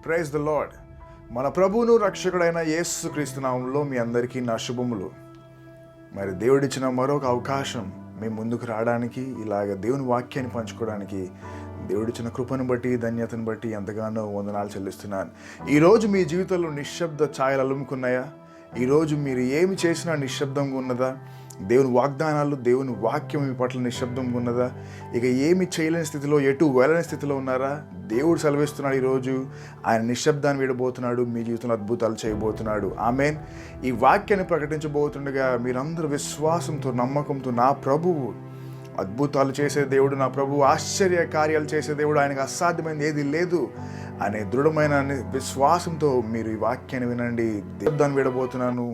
Praise the lord. మన ప్రభువును రక్షకుడైన యేసుక్రీస్తు నామములో మీ అందరికీ నా శుభములు. మరి దేవుడిచ్చిన మరొక అవకాశం మీ ముందుకు రావడానికి, ఇలాగ దేవుని వాక్యాన్ని పంచుకోవడానికి దేవుడిచ్చిన కృపను బట్టి, ధన్యతను బట్టి ఎంతగానో వందనాలు చెల్లిస్తున్నాను. ఈరోజు మీ జీవితంలో నిశ్శబ్ద ఛాయలు అలుముకున్నాయా? ఈరోజు మీరు ఏమి చేసినా నిశ్శబ్దంగా ఉన్నదా? దేవుని వాగ్దానాలు, దేవుని వాక్యం మీ పట్ల నిశ్శబ్దంగా ఉన్నదా? ఇక ఏమి చేయలేని స్థితిలో, ఎటు వెళ్ళని స్థితిలో ఉన్నారా? దేవుడు సెలవిస్తున్నాడు, ఈరోజు ఆయన నిశ్శబ్దాన్ని వీడబోతున్నాడు, మీ జీవితంలో అద్భుతాలు చేయబోతున్నాడు. ఆమేన్. ఈ వాక్యాన్ని ప్రకటించబోతుండగా మీరందరూ విశ్వాసంతో, నమ్మకంతో, నా ప్రభువు అద్భుతాలు చేసే దేవుడు, నా ప్రభువు ఆశ్చర్య కార్యాలు చేసే దేవుడు, ఆయనకు అసాధ్యమైనది ఏది లేదు అనే దృఢమైన విశ్వాసంతో మీరు ఈ వాక్యాన్ని వినండి. దేవుదాన్ని విడబోతున్నాను,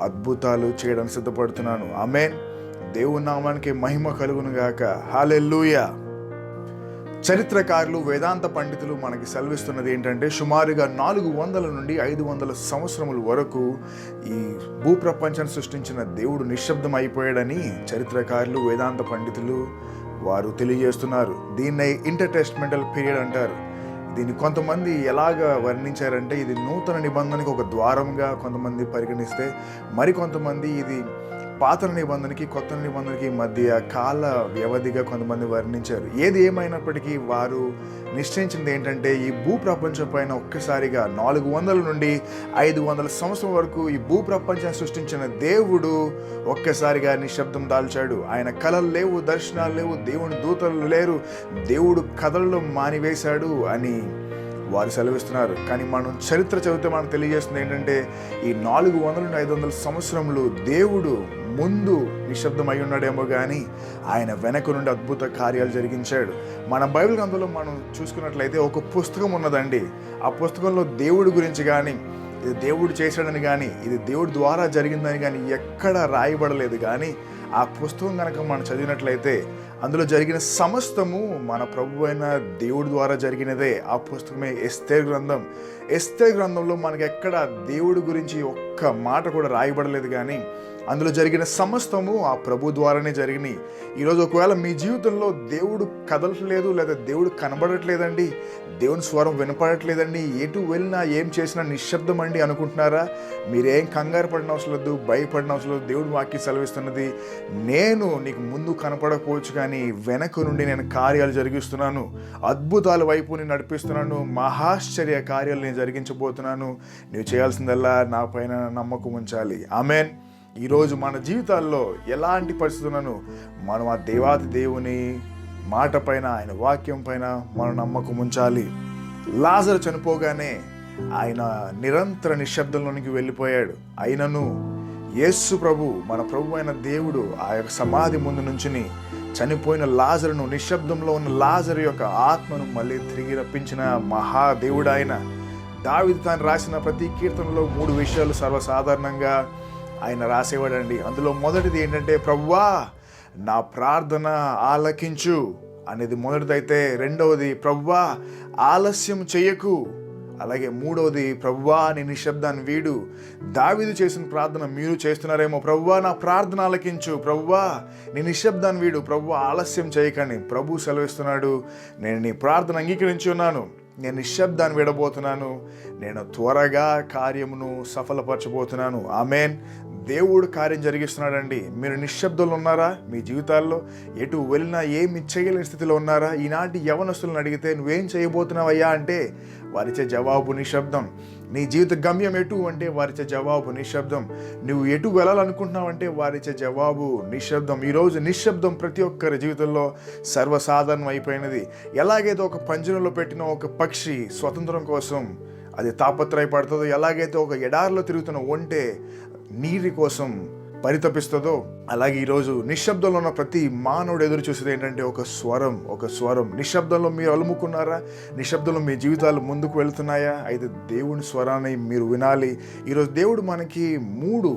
అద్భుతాలు చేయడానికి సిద్ధపడుతున్నాను. ఆమేన్. దేవుని నామానికి మహిమ కలుగును గాక. హల్లెలూయా. చరిత్రకారులు, వేదాంత పండితులు మనకి సెలవిస్తున్నది ఏంటంటే, సుమారుగా 400 నుండి 500 సంవత్సరముల వరకు ఈ భూప్రపంచాన్ని సృష్టించిన దేవుడు నిశ్శబ్దం అయిపోయాడని చరిత్రకారులు, వేదాంత పండితులు వారు తెలియజేస్తున్నారు. దీన్నే ఇంటర్టెస్ట్మెంటల్ పీరియడ్ అంటారు. దీన్ని కొంతమంది ఎలాగ వర్ణించారంటే, ఇది నూతన నిబంధనకి ఒక ద్వారంగా కొంతమంది పరిగణిస్తే, మరికొంతమంది ఇది పాత నిబంధనకి, కొత్త నిబంధనకి మధ్య కాల వ్యవధిగా కొంతమంది వర్ణించారు. ఏది ఏమైనప్పటికీ వారు నిశ్చయించింది ఏంటంటే, ఈ భూప్రపంచం పైన ఒక్కసారిగా 400 నుండి 500 సంవత్సరం వరకు ఈ భూప్రపంచాన్ని సృష్టించిన దేవుడు ఒక్కసారిగా నిశ్శబ్దం దాల్చాడు. ఆయన కలలు లేవు, దర్శనాలు లేవు, దేవుని దూతలు లేరు, దేవుడు కథల్లో మానివేశాడు అని వారు సెలవిస్తున్నారు. కానీ మనం చరిత్ర చదివితే మనకు తెలియజేస్తుంది ఏంటంటే, ఈ 400 నుండి 500 సంవత్సరములు దేవుడు ముందు నిశ్శబ్దం అయి ఉన్నాడేమో కానీ ఆయన వెనక నుండి అద్భుత కార్యాలు జరిగించాడు. మన బైబిల్ గ్రంథంలో మనం చూసుకున్నట్లయితే ఒక పుస్తకం ఉన్నదండి. ఆ పుస్తకంలో దేవుడి గురించి కానీ, ఇది దేవుడు చేశాడని కానీ, ఇది దేవుడి ద్వారా జరిగిందని కానీ ఎక్కడ రాయబడలేదు. కానీ ఆ పుస్తకం కనుక మనం చదివినట్లయితే అందులో జరిగిన సమస్తము మన ప్రభు అయిన దేవుడి ద్వారా జరిగినదే. ఆ పుస్తకమే ఎస్తేర్ గ్రంథం. ఎస్తేర్ గ్రంథంలో మనకి ఎక్కడ దేవుడి గురించి ఒక్క మాట కూడా రాయబడలేదు. కానీ అందులో జరిగిన సమస్తము ఆ ప్రభు ద్వారానే జరిగినాయి. ఈరోజు ఒకవేళ మీ జీవితంలో దేవుడు కదలట్లేదు, లేదా దేవుడు కనబడట్లేదండి, దేవుని స్వరం వినపడట్లేదండి, ఎటు వెళ్ళినా ఏం చేసినా నిశ్శబ్దం అండి అనుకుంటున్నారా? మీరేం కంగారు పడిన అవసరం లేదు, భయపడిన అవసరం లేదు. దేవుడు వాక్యం సెలవిస్తున్నది, నేను నీకు ముందు కనపడకపోవచ్చు కానీ వెనక నుండి నేను కార్యాలు జరిగిస్తున్నాను, అద్భుతాల వైపు నేను నడిపిస్తున్నాను, మహాశ్చర్య కార్యాలు నేను జరిగించబోతున్నాను. నువ్వు చేయాల్సిందల్లా నా పైన నమ్మకం ఉంచాలి. ఆమేన్. ఈరోజు మన జీవితాల్లో ఎలాంటి పరిస్థితులను మనం ఆ దేవాది దేవుని మాట పైన, ఆయన వాక్యం పైన మనం నమ్మకం ఉంచాలి. లాజరు చనిపోగానే ఆయన నిరంతర నిశ్శబ్దంలోనికి వెళ్ళిపోయాడు. అయినను యేసు ప్రభు, మన ప్రభు అయిన దేవుడు ఆ యొక్క సమాధి ముందు నుంచుని చనిపోయిన లాజరును, నిశ్శబ్దంలో ఉన్న లాజరు యొక్క ఆత్మను మళ్ళీ తిరిగి రప్పించిన మహాదేవుడు ఆయన. దావీదు తాను రాసిన ప్రతి కీర్తనలో 3 విషయాలు సర్వసాధారణంగా ఆయన రాసేవాడండి. అందులో మొదటిది ఏంటంటే, ప్రభువా నా ప్రార్థన ఆలకించు అనేది మొదటిదైతే, రెండవది ప్రభువా ఆలస్యం చెయ్యకు, అలాగే మూడవది ప్రభువా నీ నిశ్శబ్దాన్ని వీడు. దావీదు చేసిన ప్రార్థన మీరు చేస్తున్నారేమో, ప్రభువా నా ప్రార్థన ఆలకించు, ప్రభువా నీ నిశ్శబ్దాన్ని వీడు, ప్రభువా ఆలస్యం చేయకండి. ప్రభు సెలవిస్తున్నాడు, నేను నీ ప్రార్థన అంగీకరించి ఉన్నాను, నేను నిశ్శబ్దాన్ని విడబోతున్నాను, నేను త్వరగా కార్యమును సఫలపరచబోతున్నాను. ఆమేన్. దేవుడు కార్యం జరిగిస్తున్నాడండి. మీరు నిశ్శబ్దంలో ఉన్నారా? మీ జీవితాల్లో ఎటు వెళ్ళినా ఏమి చేయలేని స్థితిలో ఉన్నారా? ఈనాటి యవనస్తులను అడిగితే నువ్వేం చేయబోతున్నావయ్యా అంటే వారిచ్చే జవాబు నిశ్శబ్దం. నీ జీవిత గమ్యం ఎటు అంటే వారిచ్చే జవాబు నిశ్శబ్దం. నువ్వు ఎటు వెళ్ళాలనుకుంటున్నావు అంటే వారిచ్చే జవాబు నిశ్శబ్దం. ఈరోజు నిశ్శబ్దం ప్రతి ఒక్కరి జీవితంలో సర్వసాధారణం అయిపోయినది. ఎలాగైతే ఒక పంజరంలో పెట్టిన ఒక పక్షి స్వతంత్రం కోసం అది తాపత్రయపడుతుందో, ఎలాగైతే ఒక ఎడారిలో తిరుగుతున్న ఒంటె నీటి కోసం పరితపిస్తుందో, అలాగే ఈరోజు నిశ్శబ్దంలో ఉన్న ప్రతి మానవుడు ఎదురు చూసేది ఏంటంటే ఒక స్వరం. నిశ్శబ్దంలో మీరు అలుముకున్నారా? నిశ్శబ్దంలో మీ జీవితాలు ముందుకు వెళ్తున్నాయా? అయితే దేవుని స్వరాన్ని మీరు వినాలి. ఈరోజు దేవుడు మనకి 3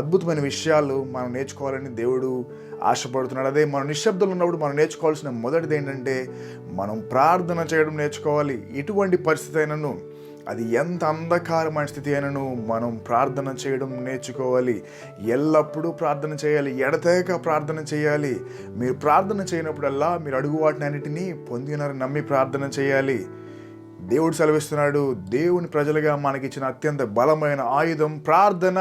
అద్భుతమైన విషయాలు మనం నేర్చుకోవాలని దేవుడు ఆశపడుతున్నాడు. అదే మనం నిశ్శబ్దంలో ఉన్నప్పుడు మనం నేర్చుకోవాల్సిన మొదటిది ఏంటంటే, మనం ప్రార్థన చేయడం నేర్చుకోవాలి. ఎటువంటి పరిస్థితి అయినను, అది ఎంత అంధకారమైన స్థితి అయినను మనం ప్రార్థన చేయడం నేర్చుకోవాలి. ఎల్లప్పుడూ ప్రార్థన చేయాలి, ఎడతెగక ప్రార్థన చేయాలి. మీరు ప్రార్థన చేయనప్పుడల్లా మీరు అడుగు వాటిని అన్నిటినీ పొందినారని నమ్మి ప్రార్థన చేయాలి. దేవుడు సెలవిస్తున్నాడు, దేవుని ప్రజలుగా మనకిచ్చిన అత్యంత బలమైన ఆయుధం ప్రార్థన.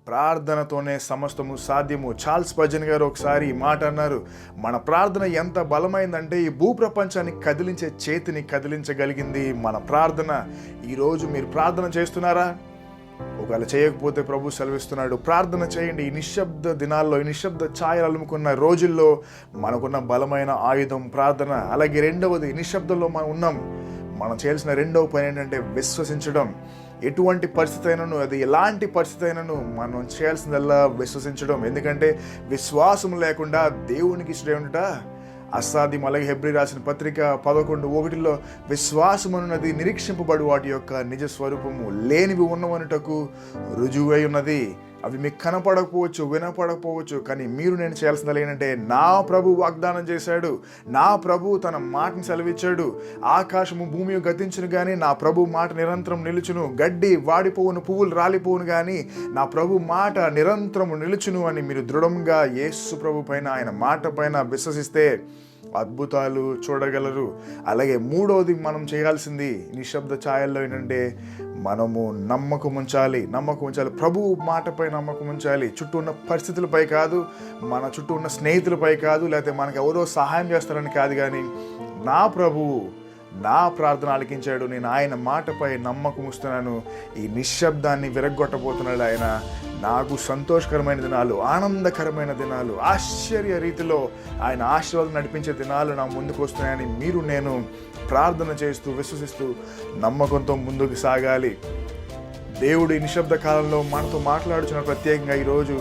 ప్రార్థనతోనే సమస్తము సాధ్యము. చార్ల్స్ స్పర్జన్ గారు ఒకసారి ఈ మాట అన్నారు, మన ప్రార్థన ఎంత బలమైందంటే ఈ భూప్రపంచాన్ని కదిలించే చేతిని కదిలించగలిగింది మన ప్రార్థన. ఈరోజు మీరు ప్రార్థన చేస్తున్నారా? ఒకవేళ చేయకపోతే ప్రభు సెలవిస్తున్నాడు, ప్రార్థన చేయండి. ఈ నిశ్శబ్ద దినాల్లో, ఈ నిశ్శబ్ద ఛాయలు అలుముకున్న రోజుల్లో మనకున్న బలమైన ఆయుధం ప్రార్థన. అలాగే రెండవది, నిశ్శబ్దంలో మనం చేయాల్సిన రెండవ పని ఏంటంటే విశ్వసించడం. ఎటువంటి పరిస్థితి అయినను, అది ఎలాంటి పరిస్థితి అయినను మనం చేయాల్సిందల్లా విశ్వసించడం. ఎందుకంటే విశ్వాసం లేకుండా దేవునికి ఇష్టం ఉంట అసాధ్యం. అలాగే హెబ్రీ రాసిన పత్రిక 11:1 విశ్వాసం అన్నది నిరీక్షింపబడు వాటి యొక్క నిజ స్వరూపము, లేనివి ఉన్నవనుటకు రుజువై ఉన్నది. అవి మీకు కనపడకపోవచ్చు, వినపడకపోవచ్చు, కానీ నేను చేయాల్సింది ఏంటంటే, నా ప్రభు వాగ్దానం చేశాడు, నా ప్రభు తన మాటను సెలవిచ్చాడు, ఆకాశము భూమి గతించును కానీ నా ప్రభు మాట నిరంతరం నిలుచును, గడ్డి వాడిపోవును, పువ్వులు రాలిపోవును కానీ నా ప్రభు మాట నిరంతరం నిలుచును అని మీరు దృఢంగా యేసు ప్రభు పైన, ఆయన మాట పైన విశ్వసిస్తే అద్భుతాలు చూడగలరు. అలాగే మూడవది మనం చేయాల్సింది నిశ్శబ్ద ఛాయల్లో ఏంటంటే, మనము నమ్మకం ఉంచాలి. ప్రభు మాటపై నమ్మకం ఉంచాలి. చుట్టూ ఉన్న పరిస్థితులపై కాదు, మన చుట్టూ ఉన్న స్నేహితులపై కాదు, లేకపోతే మనకు ఎవరో సహాయం చేస్తారని కాదు, కానీ నా ప్రభువు నా ప్రార్థన ఆలకించాడు, నేను ఆయన మాటపై నమ్మకం ఉంచుతున్నాను, ఈ నిశ్శబ్దాన్ని విరగ్గొట్టబోతున్నాడు ఆయన. నాకు సంతోషకరమైన దినాలు, ఆనందకరమైన దినాలు, ఆశ్చర్య రీతిలో ఆయన ఆశీర్వాదం నడిపించే దినాలు నా ముందుకు వస్తున్నాయని నేను ప్రార్థన చేస్తూ, విశ్వసిస్తూ, నమ్మకంతో ముందుకు సాగాలి. దేవుడు ఈ నిశ్శబ్ద కాలంలో మనతో మాట్లాడుచున్న, ప్రత్యేకంగా ఈరోజు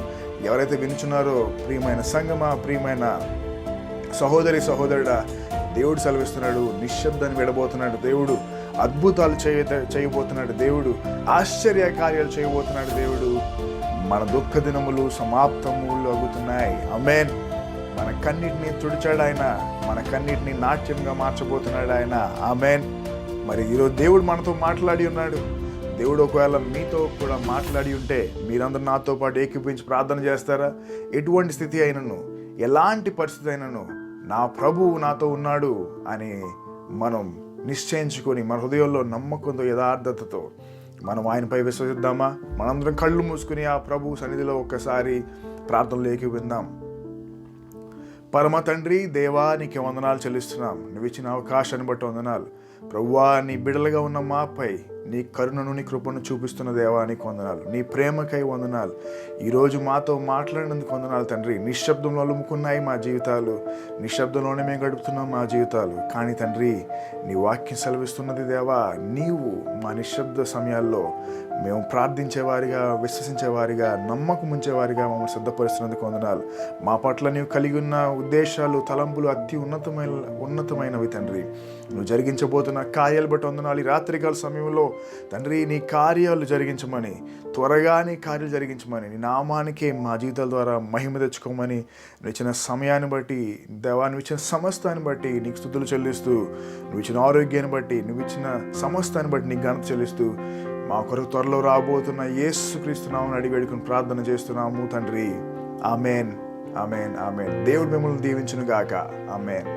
ఎవరైతే వినుచున్నారో, ప్రియమైన సంగమా, ప్రియమైన సహోదరి సహోదరుడా, దేవుడు సెలవిస్తున్నాడు, నిశ్శబ్దాన్ని విడబోతున్నాడు దేవుడు, అద్భుతాలు చేయబోతున్నాడు దేవుడు, ఆశ్చర్య కార్యాలు చేయబోతున్నాడు దేవుడు. మన దుఃఖ దినములు సమాప్తములు అగుతున్నాయి. ఆమేన్. మన కన్నిటిని తుడిచాడు ఆయన, మన కన్నిటిని నాట్యంగా మార్చబోతున్నాడు ఆయన. ఆమేన్. మరి ఈరోజు దేవుడు మనతో మాట్లాడి ఉన్నాడు. దేవుడు ఒకవేళ మీతో కూడా మాట్లాడి ఉంటే మీరందరూ నాతో పాటు ఏకీపించి ప్రార్థన చేస్తారా? ఎటువంటి స్థితి అయినను, ఎలాంటి పరిస్థితి అయినను నా ప్రభువు నాతో ఉన్నాడు అని మనం నిశ్చయించుకొని, మన హృదయంలో నమ్మకంతో, యథార్థతతో మనం ఆయనపై విశ్వసిద్దామా? మనందరం కళ్ళు మూసుకుని ఆ ప్రభు సన్నిధిలో ఒక్కసారి ప్రార్థనలు ఏకీవిందాం. పరమ తండ్రి, దేవా, నీకు వందనాలు చెల్లిస్తున్నాం. నువ్వు ఇచ్చిన అవకాశాన్ని బట్టి వందనాలు. ప్రభువా, నీ బిడలుగా ఉన్న మాపై నీ కరుణను, నీ కృపను చూపిస్తున్న దేవా, నీకు వందనాలు. నీ ప్రేమకై వందనాలు. ఈరోజు మాతో మాట్లాడినందుకు వందనాలు తండ్రి. నిశ్శబ్దంలో అలుముకున్నాయి మా జీవితాలు, నిశ్శబ్దంలోనే మేము గడుపుతున్నాం మా జీవితాలు. కానీ తండ్రి, నీ వాక్యం సెలవిస్తున్నది దేవా, నీవు మా నిశ్శబ్ద సమయాల్లో మేము ప్రార్థించేవారిగా, విశ్వసించేవారిగా, నమ్మకం ఉంచేవారిగా మమ్మల్ని సిద్ధపరుస్తున్నందుకు వందనాలు. మా పట్ల నీవు కలిగి ఉన్న ఉద్దేశాలు, తలంపులు అతి ఉన్నతమైనవి తండ్రి. నువ్వు జరిగించబోతున్న కార్యాలు బట్టి వందనాలు. ఈ రాత్రికాల సమయంలో తండ్రి, నీ కార్యాలు జరిగించమని, త్వరగా నీ కార్యాలు జరిగించమని, నీ నామానికే మా జీవితాల ద్వారా మహిమ తెచ్చుకోమని, నువ్వు ఇచ్చిన సమయాన్ని బట్టి దేవా, నువ్వు ఇచ్చిన సమస్తాన్ని బట్టి నీకు స్తుతులు చెల్లిస్తూ, నువ్వు ఇచ్చిన ఆరోగ్యాన్ని బట్టి, నువ్వు ఇచ్చిన సమస్తాన్ని బట్టి నీకు ఘనత చెల్లిస్తూ, మా కొరకు త్వరలో రాబోతున్న యేసుక్రీస్తు నామమున అడిగి వేడుకొని ప్రార్థన చేస్తున్నాము తండ్రి. ఆమేన్, ఆమేన్, ఆమేన్. దేవుడు మిమ్మల్ని దీవించును గాక. ఆమేన్.